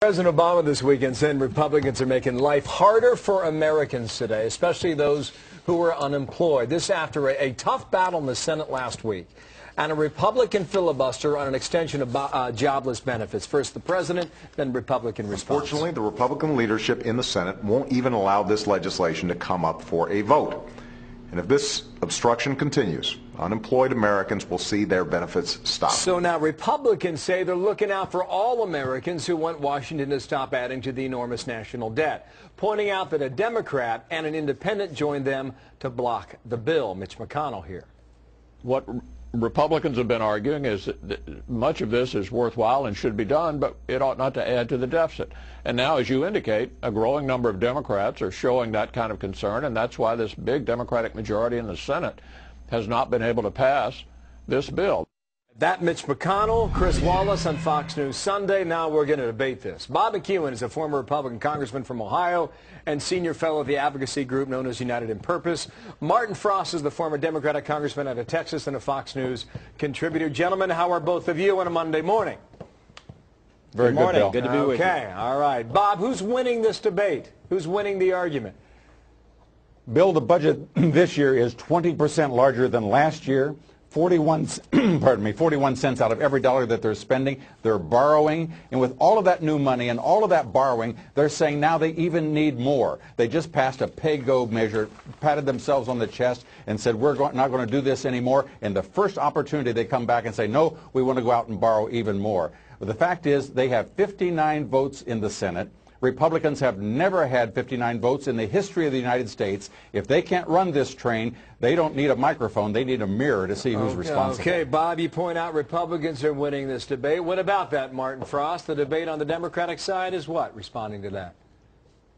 President Obama this weekend said Republicans are making life harder for Americans today, especially those who are unemployed. This after a tough battle in the Senate last week and a Republican filibuster on an extension of jobless benefits. First the president, then Republican response. Unfortunately, the Republican leadership in the Senate won't even allow this legislation to come up for a vote. And if this obstruction continues, unemployed Americans will see their benefits stop. So now Republicans say they're looking out for all Americans who want Washington to stop adding to the enormous national debt, pointing out that a Democrat and an independent joined them to block the bill. Mitch McConnell here. What Republicans have been arguing is that much of this is worthwhile and should be done, but it ought not to add to the deficit. And now, as you indicate, a growing number of Democrats are showing that kind of concern, and that's why this big Democratic majority in the Senate has not been able to pass this bill. That Mitch McConnell, Chris Wallace on Fox News Sunday. Now we're going to debate this. Bob McEwen is a former Republican congressman from Ohio and senior fellow of the advocacy group known as United in Purpose. Martin Frost is the former Democratic congressman out of Texas and a Fox News contributor. Gentlemen, how are both of you on a Monday morning? Very good morning. Good to be with you. Okay, all right. Bob, who's winning this debate? Who's winning the argument? Bill, the budget this year is 20% larger than last year. 41 cents out of every dollar that they're spending, they're borrowing. And with all of that new money and all of that borrowing, they're saying now they even need more. They just passed a pay-go measure, patted themselves on the chest, and said, we're not going to do this anymore. And the first opportunity, they come back and say, no, we want to go out and borrow even more. But the fact is, they have 59 votes in the Senate. Republicans have never had 59 votes in the history of the United States. If they can't run this train, they don't need a microphone. They need a mirror to see who's responsible. Okay, Bob, you point out Republicans are winning this debate. What about that, Martin Frost? The debate on the Democratic side is what, responding to that?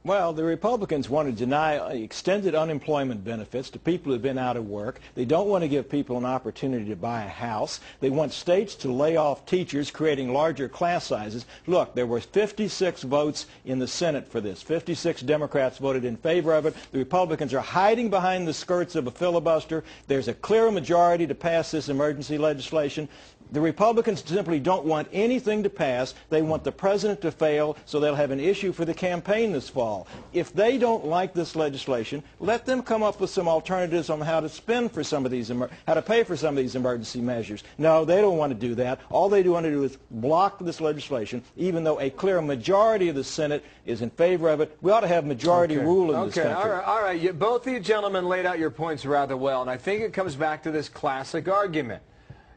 Well, the Republicans want to deny extended unemployment benefits to people who've been out of work. They don't want to give people an opportunity to buy a house. They want states to lay off teachers, creating larger class sizes. Look, there were 56 votes in the Senate for this. 56 Democrats voted in favor of it. The Republicans are hiding behind the skirts of a filibuster. There's a clear majority to pass this emergency legislation. The Republicans simply don't want anything to pass. They want the president to fail so they'll have an issue for the campaign this fall. If they don't like this legislation, let them come up with some alternatives on how to spend for some of these, how to pay for some of these emergency measures. No, they don't want to do that. All they want to do is block this legislation, even though a clear majority of the Senate is in favor of it. We ought to have majority rule in this country. All right. Both of you gentlemen laid out your points rather well, and I think it comes back to this classic argument.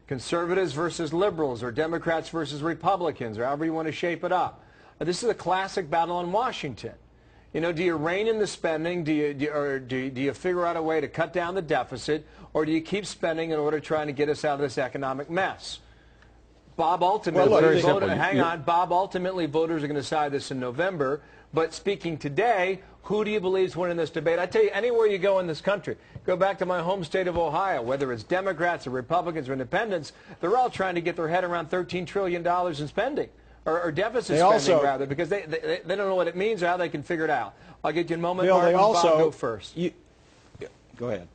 Conservatives versus liberals, or Democrats versus Republicans, or however you want to shape it up. This is a classic battle in Washington. You know, do you rein in the spending? Do you figure out a way to cut down the deficit, or do you keep spending in order to try to get us out of this economic mess? Bob, ultimately, Bob, ultimately voters are going to decide this in November. But speaking today, who do you believe is winning this debate? I tell you, anywhere you go in this country, go back to my home state of Ohio, whether it's Democrats or Republicans or independents, they're all trying to get their head around $13 trillion in spending, or deficit spending, rather, because they don't know what it means or how they can figure it out. I'll get you a moment, Bill, Martin. Bob, go first. Go ahead.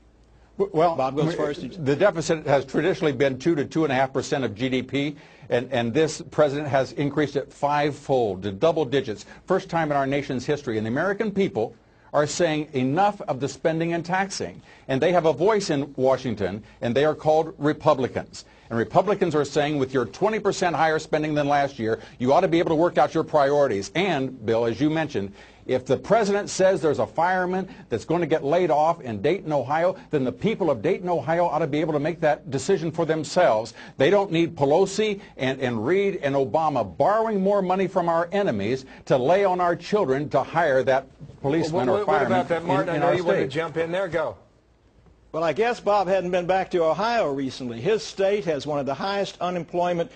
Well, Bob goes first. The deficit has traditionally been 2 to 2.5% of GDP, and this president has increased it fivefold to double digits. First time in our nation's history. And the American people are saying enough of the spending and taxing. And they have a voice in Washington, and they are called Republicans. And Republicans are saying with your 20% higher spending than last year, you ought to be able to work out your priorities. And, Bill, as you mentioned, if the president says there's a fireman that's going to get laid off in Dayton, Ohio, then the people of Dayton, Ohio ought to be able to make that decision for themselves. They don't need Pelosi and Reid and Obama borrowing more money from our enemies to lay on our children to hire that policeman or fireman. What about that, Martin? I know you want to jump in there. Go. Well, I guess Bob hadn't been back to Ohio recently. His state has one of the highest unemployment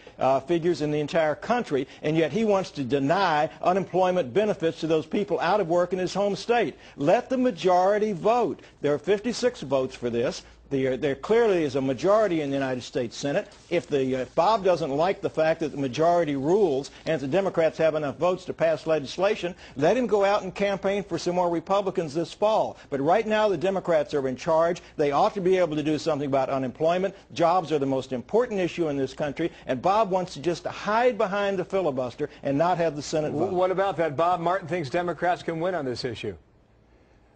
figures in the entire country, and yet he wants to deny unemployment benefits to those people out of work in his home state. Let the majority vote. There are 56 votes for this. There clearly is a majority in the United States Senate. If Bob doesn't like the fact that the majority rules and if the Democrats have enough votes to pass legislation, let him go out and campaign for some more Republicans this fall. But right now the Democrats are in charge. They ought to be able to do something about unemployment. Jobs are the most important issue in this country, and Bob wants to just hide behind the filibuster and not have the Senate vote. What about that? Bob Martin thinks Democrats can win on this issue.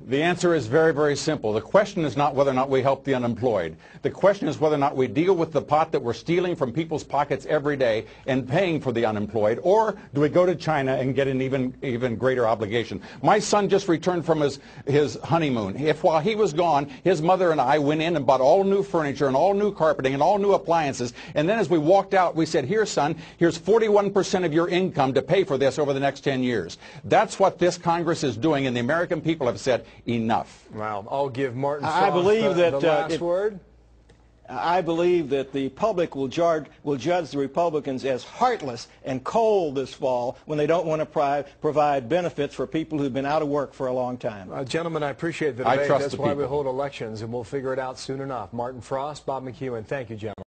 The answer is very, very simple. The question is not whether or not we help the unemployed. The question is whether or not we deal with the pot that we're stealing from people's pockets every day and paying for the unemployed, or do we go to China and get an even greater obligation? My son just returned from his honeymoon. If while he was gone, his mother and I went in and bought all new furniture and all new carpeting and all new appliances, and then as we walked out, we said, here, son, here's 41% of your income to pay for this over the next 10 years. That's what this Congress is doing, and the American people have said, enough. Wow. I'll give Martin Frost I believe the last word. I believe that the public will judge the Republicans as heartless and cold this fall when they don't want to provide benefits for people who've been out of work for a long time. Gentlemen, I appreciate the debate. I trust That's the why people. we hold elections, and we'll figure it out soon enough. Martin Frost, Bob McEwen, thank you, gentlemen.